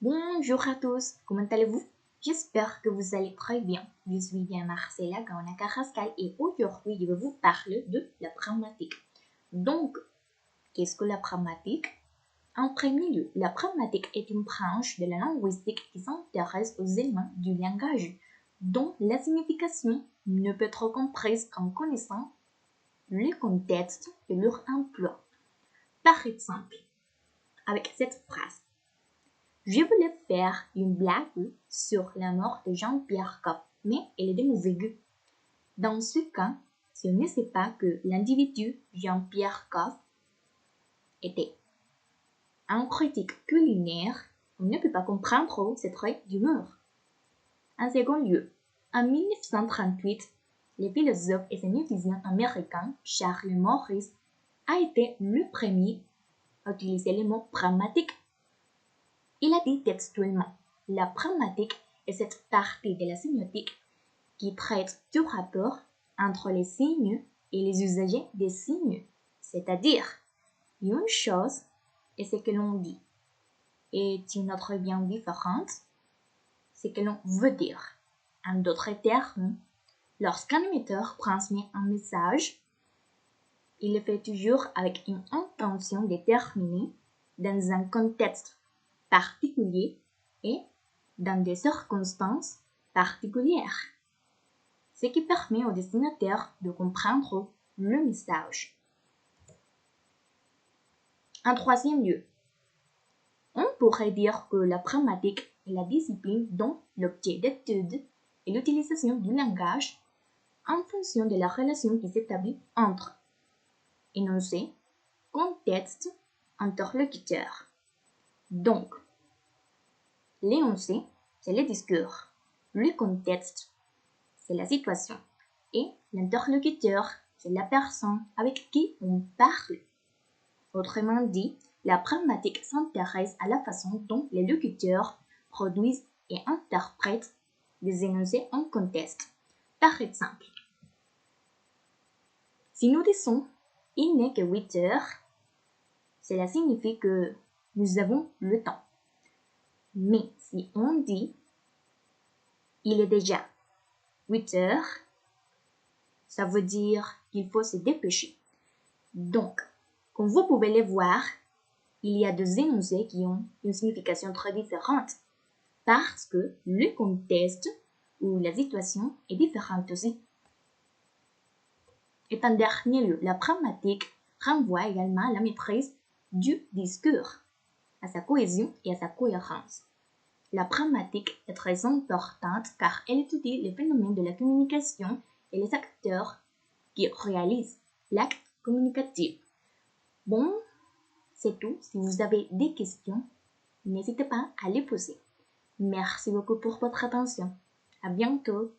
Bonjour à tous, comment allez-vous? J'espère que vous allez très bien. Je suis bien Marcela Gaona Carrascal et aujourd'hui je vais vous parler de la grammatique. Donc, qu'est-ce que la grammatique? En premier lieu, la grammatique est une branche de la linguistique qui s'intéresse aux éléments du langage, dont la signification ne peut être comprise qu'en connaissant le contexte de leur emploi. Par exemple, avec cette phrase, je voulais faire une blague sur la mort de Jean-Pierre Coff, mais elle est de mauvais goût. Dans ce cas, si on ne sait pas que l'individu Jean-Pierre Coff était un critique culinaire, on ne peut pas comprendre ses traits d'humeur. En second lieu, en 1938, le philosophe et scientifique américain Charles Morris a été le premier à utiliser le mot grammatique. Il a dit textuellement, la grammatique est cette partie de la sémiotique qui traite du rapport entre les signes et les usagers des signes, c'est-à-dire une chose est ce que l'on dit et une autre bien différente, ce que l'on veut dire. En d'autres termes, lorsqu'un émetteur transmet un message, il le fait toujours avec une intention déterminée dans un contexte particulier et dans des circonstances particulières, ce qui permet au destinataire de comprendre le message. En troisième lieu, on pourrait dire que la grammatique est la discipline dont l'objet d'étude est l'utilisation du langage en fonction de la relation qui s'établit entre énoncé, contexte, interlocuteur. Donc, l'énoncé, c'est le discours. Le contexte, c'est la situation. Et l'interlocuteur, c'est la personne avec qui on parle. Autrement dit, la grammatique s'intéresse à la façon dont les locuteurs produisent et interprètent des énoncés en contexte. Par exemple, si nous disons « il n'est que 8 heures », cela signifie que nous avons le temps. Mais si on dit « il est déjà 8 heures », ça veut dire qu'il faut se dépêcher. Donc, comme vous pouvez le voir, il y a deux énoncés qui ont une signification très différente parce que le contexte ou la situation est différente aussi. Et en dernier lieu, la grammatique renvoie également à la maîtrise du discours, à sa cohésion et à sa cohérence. La grammatique est très importante car elle étudie les phénomènes de la communication et les acteurs qui réalisent l'acte communicatif. Bon, c'est tout. Si vous avez des questions, n'hésitez pas à les poser. Merci beaucoup pour votre attention. À bientôt.